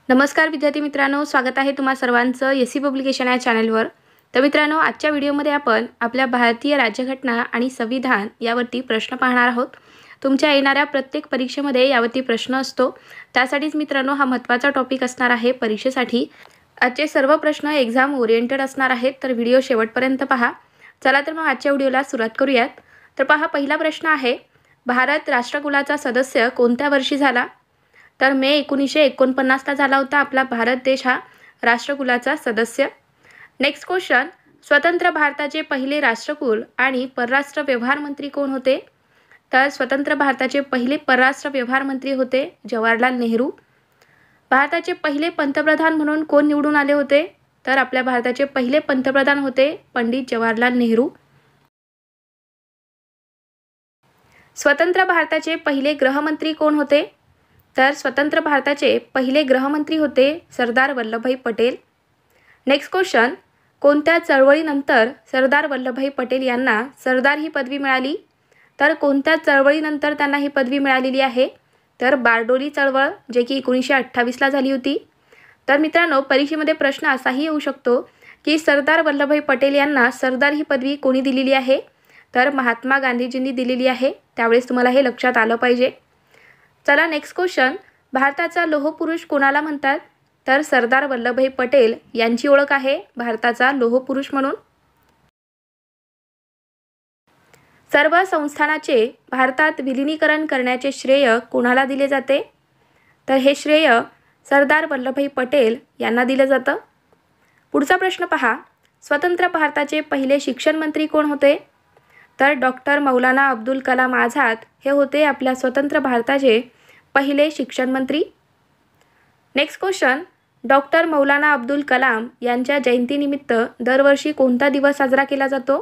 नमस्कार विद्यार्थी मित्रांनो, स्वागत आहे तुम्हा सर्वांचं एससी पब्लिकेशन या चॅनलवर। तर मित्रांनो, आजच्या व्हिडिओमध्ये आपण आपल्या भारतीय राज्यघटना आणि संविधान यावरती प्रश्न पाहणार आहोत। तुमच्या येणाऱ्या प्रत्येक परीक्षेमध्ये यावरती प्रश्न असतो, त्यासाठीच मित्रांनो हा महत्त्वाचा टॉपिक असणार आहे परीक्षेसाठी। आजचे सर्व प्रश्न एक्झाम ओरिएंटेड असणार आहेत, तर व्हिडिओ शेवटपर्यंत पहा। चला तर मग आजच्या व्हिडिओला सुरुवात करूयात। तर पहा, पहिला प्रश्न आहे, भारत राष्ट्रकुलाचा सदस्य कोणत्या वर्षी झाला? तर मे 1949ला झाला होता आपला भारत देश हा राष्ट्रकुलाचा सदस्य। नेक्स्ट क्वेश्चन, स्वतंत्र भारताचे पहिले राष्ट्रकुल आणि परराष्ट्र व्यवहार मंत्री कोण होते? तर स्वतंत्र भारताचे पहिले परराष्ट्र व्यवहार मंत्री होते जवाहरलाल नेहरू। भारताचे पहिले पंतप्रधान म्हणून कोण निवडून आले होते? तर आपल्या भारताचे पहिले पंतप्रधान होते पंडित जवाहरलाल नेहरू। स्वतंत्र भारताचे पहिले गृहमंत्री कोण होते? तर स्वतंत्र भारताचे पहिले गृहमंत्री होते सरदार वल्लभभाई पटेल। नेक्स्ट क्वेश्चन, कोणत्या चळवळीनंतर सरदार वल्लभभाई पटेल यांना सरदार ही पदवी मिळाली? तर कोणत्या चळवळीनंतर त्यांना ही पदवी मिळालेली आहे? तर बारडोली चळवळ, जे की 1928ला झाली होती। तर मित्रांनो, परीक्षेमध्ये प्रश्न असाही येऊ शकतो की सरदार वल्लभभाई पटेल यांना सरदार ही पदवी कोणी दिलेली आहे? तर महात्मा गांधीजींनी दिलेली आहे। त्यावेळेस तुम्हाला हे लक्षात आलं पाहिजे। चला नेक्स्ट क्वेश्चन, भारताचा लोहपुरुष कोणाला म्हणतात? तर सरदार वल्लभभाई पटेल यांची ओळख आहे भारताचा लोहपुरुष म्हणून। सर्व संस्थानाचे भारतात विलीनीकरण करण्याचे श्रेय कोणाला दिले जाते? तर हे श्रेय सरदार वल्लभभाई पटेल यांना दिलं जातं। पुढचा प्रश्न पहा, स्वतंत्र भारताचे पहिले शिक्षण मंत्री कोण होते? तर डॉक्टर मौलाना अब्दुल कलाम आझाद हे होते आपल्या स्वतंत्र भारताचे पहिले शिक्षण मंत्री। नेक्स्ट क्वेश्चन, डॉक्टर मौलाना अब्दुल कलाम यांच्या जयंतीनिमित्त दरवर्षी कोणता दिवस साजरा केला जातो?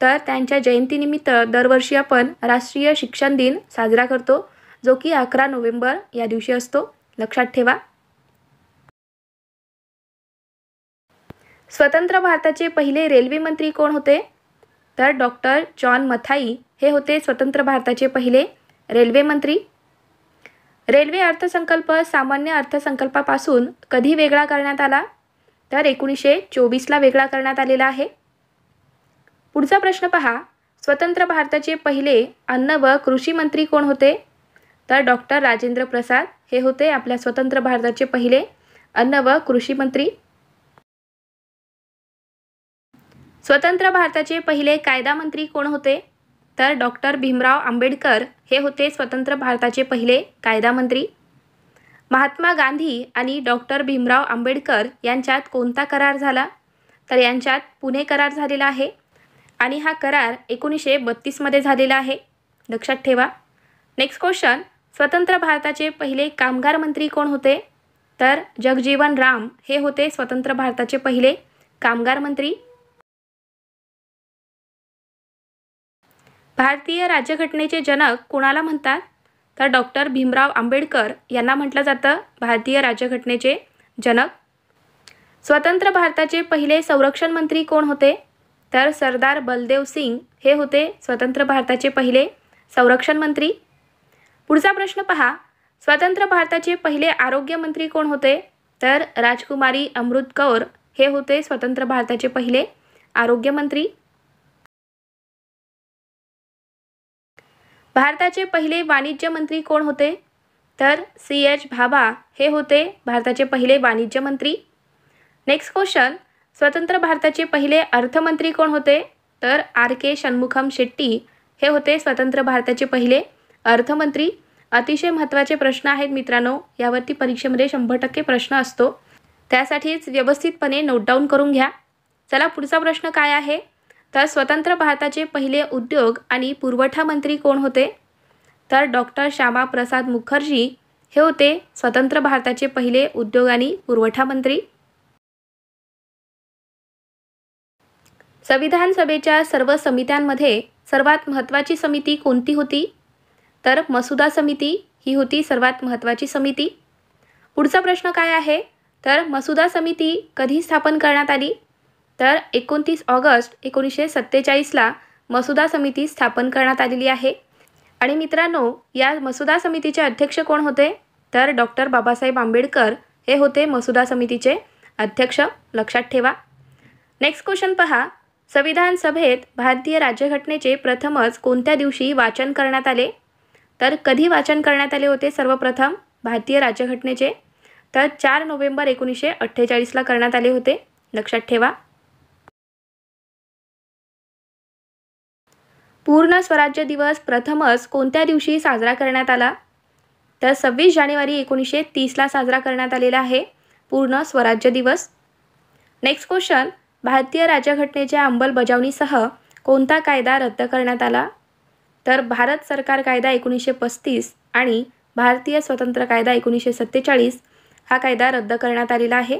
तर त्यांच्या जयंतीनिमित्त दरवर्षी आपण राष्ट्रीय शिक्षण दिन साजरा करतो, जो की 11 नोव्हेंबर या दिवशी असतो, लक्षात ठेवा। स्वतंत्र भारताचे पहिले रेल्वे मंत्री कोण होते? तर डॉक्टर जॉन मथाई हे होते स्वतंत्र भारताचे पहिले रेल्वे मंत्री। रेल्वे अर्थसंकल्प सामान्य अर्थसंकल्पापासून कधी वेगळा करण्यात आला? तर 1924ला वेगळा करण्यात आलेला आहे। पुढचा प्रश्न पहा, स्वतंत्र भारताचे पहिले अन्न व कृषी मंत्री कोण होते? तर डॉक्टर राजेंद्र प्रसाद हे होते आपल्या स्वतंत्र भारताचे पहिले अन्न व कृषी मंत्री। स्वतंत्र भारताचे पहिले कायदा मंत्री कोण होते? तर डॉक्टर भीमराव आंबेडकर हे होते स्वतंत्र भारताचे पहिले कायदा मंत्री। महात्मा गांधी आणि डॉक्टर भीमराव आंबेडकर यांच्यात कोणता करार झाला? तर यांच्यात पुणे करार झालेला आहे आणि हा करार 1932मध्ये झालेला आहे, लक्षात ठेवा। नेक्स्ट क्वेश्चन, स्वतंत्र भारताचे पहिले कामगार मंत्री कोण होते? तर जगजीवन राम हे होते स्वतंत्र भारताचे पहिले कामगार मंत्री। भारतीय राज्यघटनेचे जनक कोणाला म्हणतात? तर डॉक्टर भीमराव आंबेडकर यांना म्हटलं जातं भारतीय राज्यघटनेचे जनक। स्वतंत्र भारताचे पहिले संरक्षण मंत्री कोण होते? तर सरदार बलदेव सिंग हे होते स्वतंत्र भारताचे पहिले संरक्षण मंत्री। पुढचा प्रश्न पहा, स्वतंत्र भारताचे पहिले आरोग्य मंत्री कोण होते? तर राजकुमारी अमृत कौर हे होते स्वतंत्र भारताचे पहिले आरोग्य मंत्री। भारताचे पहिले वाणिज्य मंत्री कोण होते? तर CH भाभा हे होते भारताचे पहिले वाणिज्य मंत्री। नेक्स्ट क्वेश्चन, स्वतंत्र भारताचे पहिले अर्थमंत्री कोण होते? तर RK षण्मुखम शेट्टी हे होते स्वतंत्र भारताचे पहिले अर्थमंत्री। अतिशय महत्त्वाचे प्रश्न आहेत मित्रांनो, यावरती परीक्षेमध्ये 100% प्रश्न असतो, त्यासाठीच व्यवस्थितपणे नोट डाऊन करून घ्या। चला पुढचा प्रश्न काय आहे? तर स्वतंत्र भारताचे पहिले उद्योग आणि पुरवठा मंत्री कोण होते? तर डॉक्टर श्यामा प्रसाद मुखर्जी हे होते स्वतंत्र भारताचे पहिले उद्योग आणि पुरवठा मंत्री। संविधान सभेच्या सर्व समित्यांमध्ये सर्वात महत्त्वाची समिती कोणती होती? तर मसुदा समिती ही होती सर्वात महत्त्वाची समिती। पुढचा प्रश्न काय आहे? तर मसुदा समिती कधी स्थापन करण्यात आली? तर 29 ऑगस्ट 1947ला मसुदा समिती स्थापन करण्यात आलेली आहे। आणि मित्रांनो, या मसुदा समितीचे अध्यक्ष कोण होते? तर डॉक्टर बाबासाहेब आंबेडकर हे होते मसुदा समितीचे अध्यक्ष, लक्षात ठेवा. नेक्स्ट क्वेश्चन पहा. संविधान सभेत भारतीय राज्यघटनेचे प्रथमच कोणत्या दिवशी वाचन करण्यात आले? तर कधी वाचन करण्यात आले होते सर्वप्रथम भारतीय राज्यघटनेचे? तर 4 नोव्हेंबर 1948ला करण्यात आले होते, लक्षात ठेवा. पूर्ण स्वराज्य दिवस प्रथमच कोणत्या दिवशी साजरा करण्यात आला? तर 26 जानेवारी 1930ला साजरा करण्यात आलेला आहे पूर्ण स्वराज्य दिवस. Next question. भारतीय राज्यघटनेच्या अंमलबजावणीसह कोणता कायदा रद्द करण्यात आला? तर भारत सरकार कायदा 1935 आणि भारतीय स्वतंत्र कायदा 1947 हा कायदा रद्द करण्यात आलेला आहे.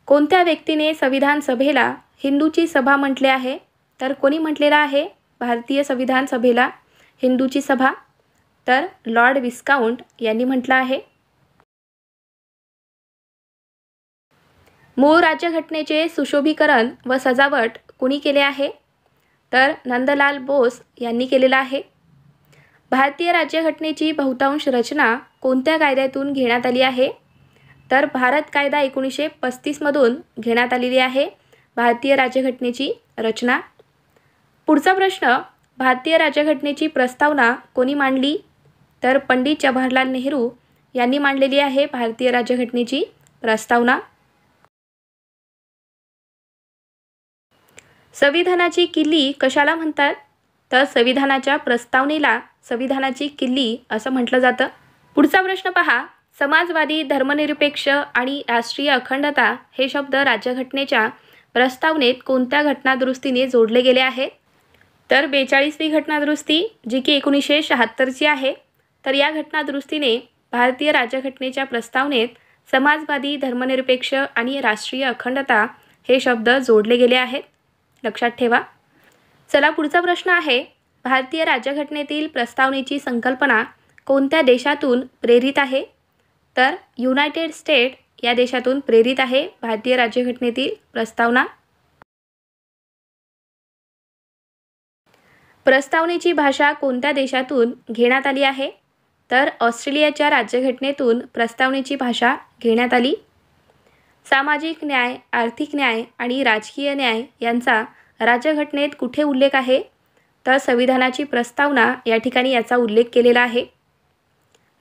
कोणत्या व्यक्तीने संविधान सभेला हिंदूची सभा म्हटले आहे? तर कोणी म्हटलेला आहे भारतीय संविधान सभेला हिंदूची सभा? तर लॉर्ड विस्काउंट यांनी म्हटलं आहे. मूळ राज्यघटनेचे सुशोभीकरण व सजावट कुणी केले आहे? तर नंदलाल बोस यांनी केलेला आहे. भारतीय राज्यघटनेची बहुतांश रचना कोणत्या कायद्यातून घेण्यात आली आहे? तर भारत कायदा 1935मधून घेण्यात आलेली आहे भारतीय राज्यघटनेची रचना. पुढचा प्रश्न. भारतीय राज्यघटनेची प्रस्तावना कोणी मांडली? तर पंडित जवाहरलाल नेहरू यांनी मांडलेली आहे भारतीय राज्यघटनेची प्रस्तावना. संविधानाची किल्ली कशाला म्हणतात? तर संविधानाच्या प्रस्तावनेला संविधानाची किल्ली असं म्हटलं जातं. पुढचा प्रश्न पहा. समाजवादी, धर्मनिरपेक्ष आणि राष्ट्रीय अखंडता हे शब्द राज्यघटनेच्या प्रस्तावनेत कोणत्या घटनादुरुस्तीने जोडले गेले आहेत? तर 42वी घटनादुरुस्ती, जी की 1976ची आहे. तर या घटनादुरुस्तीने भारतीय राज्यघटनेच्या प्रस्तावनेत समाजवादी, धर्मनिरपेक्ष आणि राष्ट्रीय अखंडता हे शब्द जोडले गेले आहेत, लक्षात ठेवा. चला पुढचा प्रश्न आहे. भारतीय राज्यघटनेतील प्रस्तावनेची संकल्पना कोणत्या देशातून प्रेरित आहे? तर युनायटेड स्टेट या देशातून प्रेरित आहे भारतीय राज्यघटनेतील प्रस्तावना. प्रस्तावनेची भाषा कोणत्या देशातून घेण्यात आली आहे? तर ऑस्ट्रेलियाच्या राज्यघटनेतून प्रस्तावनेची भाषा घेण्यात आली. सामाजिक न्याय, आर्थिक न्याय आणि राजकीय न्याय यांचा राज्यघटनेत कुठे उल्लेख आहे? तर संविधानाची प्रस्तावना या ठिकाणी याचा उल्लेख केलेला आहे.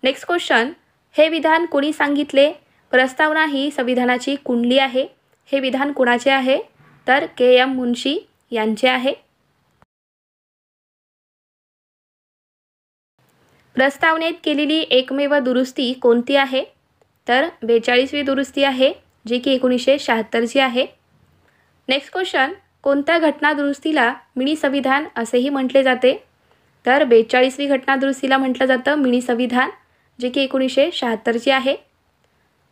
Next question. हे विधान कोणी सांगितले? प्रस्तावना ही संविधानाची कुंडली आहे. हे विधान कोणाचे आहे? तर के.एम. मुन्शी यांचे आहे. प्रस्तावनेत केलेली एकमेव दुरुस्ती कोणती आहे? तर 42वी दुरुस्ती आहे, जी की 1976ची आहे. Next question. कोणत्या घटनादुरुस्तीला मिनी संविधान असेही म्हटले जाते? तर 42वी घटनादुरुस्तीला म्हटलं जातं मिनी संविधान, जे की 1976ची आहे.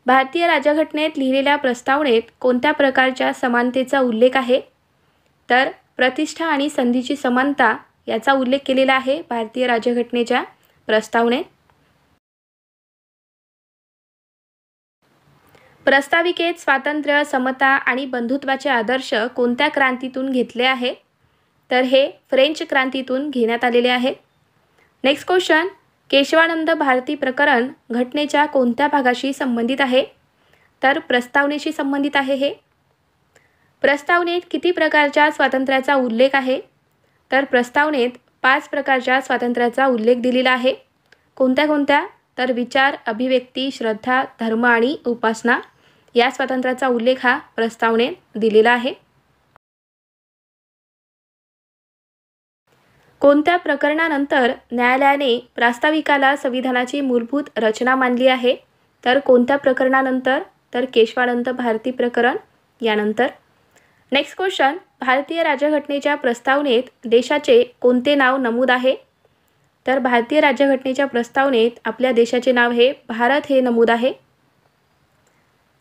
भारतीय राज्यघटनेत लिहिलेल्या प्रस्तावनेत कोणत्या प्रकारच्या समानतेचा उल्लेख आहे? तर प्रतिष्ठा आणि संधीची समानता याचा उल्लेख केलेला आहे भारतीय राज्यघटनेच्या प्रस्तावनेत. प्रस्ताविकेत स्वातंत्र्य, समता आणि बंधुत्वाचे आदर्श कोणत्या क्रांतीतून घेतले आहे? तर हे फ्रेंच क्रांतीतून घेण्यात आलेले आहे. Next question. केशवानंद भारती प्रकरण घटनेच्या कोणत्या भागाशी संबंधित आहे? तर प्रस्तावनेशी संबंधित आहे हे. प्रस्तावनेत किती प्रकारच्या स्वातंत्र्याचा उल्लेख आहे? तर प्रस्तावनेत 5 प्रकारच्या स्वातंत्र्याचा उल्लेख दिलेला आहे. कोणत्या कोणत्या? तर विचार, अभिव्यक्ती, श्रद्धा, धर्म आणि उपासना या स्वातंत्र्याचा उल्लेख हा प्रस्तावनेत दिलेला आहे. कोणत्या प्रकरणानंतर न्यायालयाने प्रास्ताविकाला संविधानाची मूलभूत रचना मानली आहे? तर कोणत्या प्रकरणानंतर? तर केशवानंद भारती प्रकरण यानंतर. Next question. भारतीय राज्यघटनेच्या प्रस्तावनेत देशाचे कोणते नाव नमूद आहे? तर भारतीय राज्यघटनेच्या प्रस्तावनेत आपल्या देशाचे नाव हे भारत हे नमूद आहे.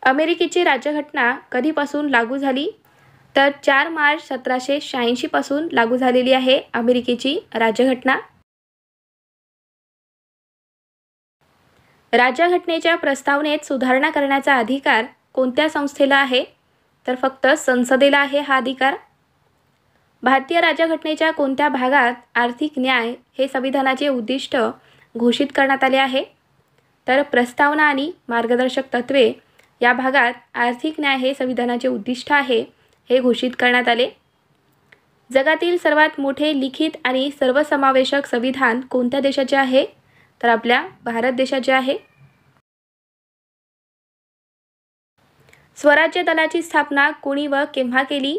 अमेरिकेची राज्यघटना कधीपासून लागू झाली? तर 4 मार्च 1786 पासून लागू झालेली आहे अमेरिकेची राज्यघटना. राज्यघटनेच्या प्रस्तावनेत सुधारणा करण्याचा अधिकार कोणत्या संस्थेला आहे? तर फक्त संसदेला आहे हा अधिकार. भारतीय राज्यघटनेच्या कोणत्या भागात आर्थिक न्याय हे संविधानाचे उद्दिष्ट घोषित करण्यात आले आहे? तर प्रस्तावना आणि मार्गदर्शक तत्त्वे या भागात आर्थिक न्याय हे संविधानाचे उद्दिष्ट आहे हे घोषित करण्यात आले. जगातील सर्वात मोठे लिखित आणि सर्वसमावेशक संविधान कोणत्या देशाचे आहे? तर आपल्या भारत देशाचे आहे. स्वराज्य दलाची स्थापना कोणी व केव्हा केली?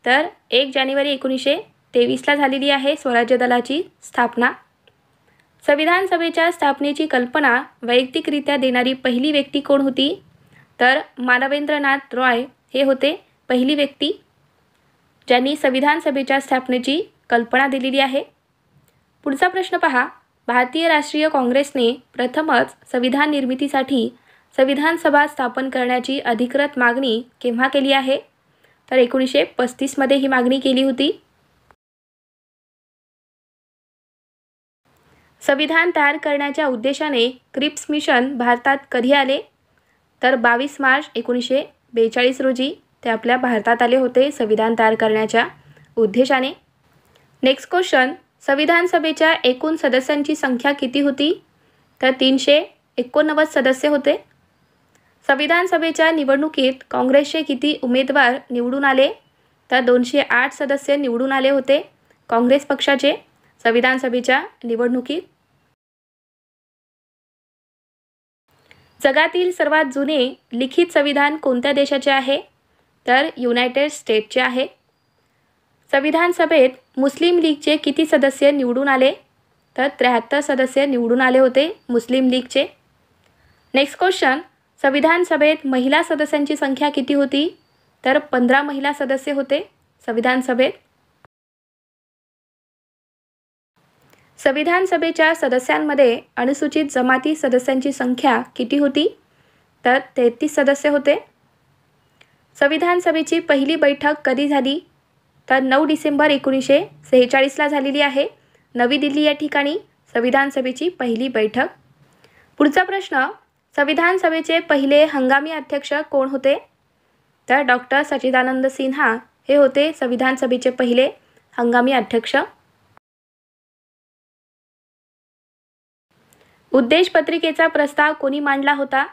तर 1 जानेवारी 1923ला झालेली आहे स्वराज्य दलाची स्थापना. संविधान सभेच्या स्थापनेची कल्पना वैयक्तिकरित्या देणारी पहिली व्यक्ती कोण होती? तर मानवेंद्रनाथ रॉय हे होते पहिली व्यक्ती ज्यांनी संविधान सभेच्या स्थापनेची कल्पना दिलेली आहे. पुढचा प्रश्न पहा. भारतीय राष्ट्रीय काँग्रेसने प्रथमच संविधान निर्मितीसाठी संविधान सभा स्थापन करण्याची अधिकृत मागणी केव्हा केली आहे? तर 1935 मध्ये ही मागणी केली होती. संविधान तयार करण्याच्या उद्देशाने क्रिप्स मिशन भारतात कधी आले? तर 22 मार्च 1942 रोजी ते आपल्या भारतात आले होते संविधान तयार करण्याच्या उद्देशाने. Next question. संविधान सभेच्या एकूण सदस्यांची संख्या किती होती? तर 389 सदस्य होते. संविधान सभेच्या निवडणुकीत काँग्रेसचे किती उमेदवार निवडून आले? तर 208 सदस्य निवडून आले होते काँग्रेस पक्षाचे संविधान सभेच्या निवडणुकीत. जगातील सर्वात जुने लिखित संविधान कोणत्या देशाचे आहे? तर युनायटेड स्टेट्सचे आहे. संविधान सभेत मुस्लिम लीगचे किती सदस्य निवडून आले? तर 73 सदस्य निवडून आले होते मुस्लिम लीगचे. Next question. संविधान सभेत महिला सदस्यांची संख्या किती होती? तर 15 महिला सदस्य होते संविधान सभेत. संविधान सभेच्या सदस्यांमध्ये अनुसूचित जमाती सदस्यांची संख्या किती होती? तर 33 सदस्य होते. संविधान सभेची पहिली बैठक कधी झाली? तर 9 डिसेंबर 1946ला झालेली आहे नवी दिल्ली या ठिकाणी संविधान सभेची पहिली बैठक. पुढचा प्रश्न. संविधान सभेचे पहिले हंगामी अध्यक्ष कोण होते? तर डॉक्टर सच्चिदानंद सिन्हा हे होते संविधान सभेचे पहिले हंगामी अध्यक्ष. उद्देश पत्रिकेचा प्रस्ताव कोणी मांडला होता?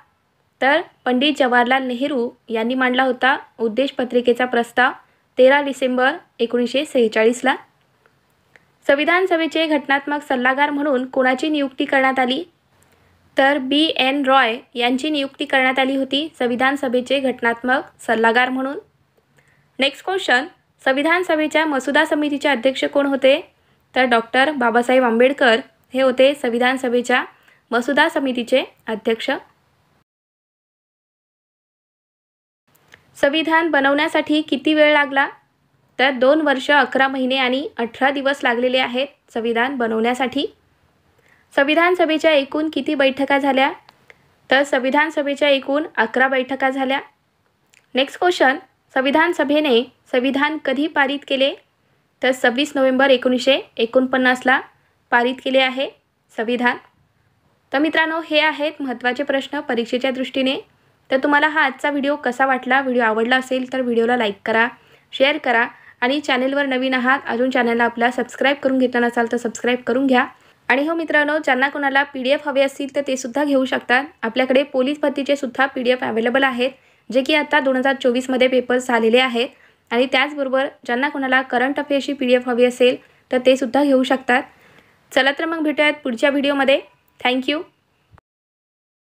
तर पंडित जवाहरलाल नेहरू यांनी मांडला होता उद्देश पत्रिकेचा प्रस्ताव 13 डिसेंबर 1946ला. संविधान सभेचे घटनात्मक सल्लागार म्हणून कोणाची नियुक्ती करण्यात आली? तर B.N. रॉय यांची नियुक्ती करण्यात आली होती संविधान सभेचे घटनात्मक सल्लागार म्हणून. Next question. संविधान सभेच्या मसुदा समितीचे अध्यक्ष कोण होते? तर डॉक्टर बाबासाहेब आंबेडकर हे होते संविधान सभेच्या मसुदा समितीचे अध्यक्ष. संविधान बनवण्यासाठी किती वेळ लागला? तर 2 वर्ष 11 महिने आणि 18 दिवस लागलेले आहेत संविधान बनवण्यासाठी. संविधान सभेच्या एकूण किती बैठका झाल्या? तर संविधान सभेच्या एकूण 11 बैठका झाल्या. Next question. संविधान सभेने संविधान कधी पारित केले? तर 26 नोव्हेंबर 1949ला पारित केले आहे संविधान. तर मित्रांनो, हे आहेत महत्त्वाचे प्रश्न परीक्षेच्या दृष्टीने. तर तुम्हाला हा आजचा व्हिडिओ कसा वाटला? व्हिडिओ आवडला असेल तर व्हिडिओला लाईक करा, शेअर करा आणि चॅनलवर नवीन आहात अजून चॅनलला आपला सबस्क्राईब करून घेतलं नसाल तर सबस्क्राईब करून घ्या. आणि हो मित्रांनो, ज्यांना कोणाला PDF हवे असतील तर ते सुद्धा घेऊ शकतात. आपल्याकडे पोलीस भरतीचे सुद्धा PDF अवेलेबल आहेत जे की आता 2024मध्ये पेपर्स झालेले आहेत. आणि त्याचबरोबर ज्यांना कोणाला करंट अफेअर्सची PDF हवी असेल तर ते सुद्धा घेऊ शकतात. चला तर मग भेटूयात पुढच्या व्हिडिओमध्ये. थँक्यू.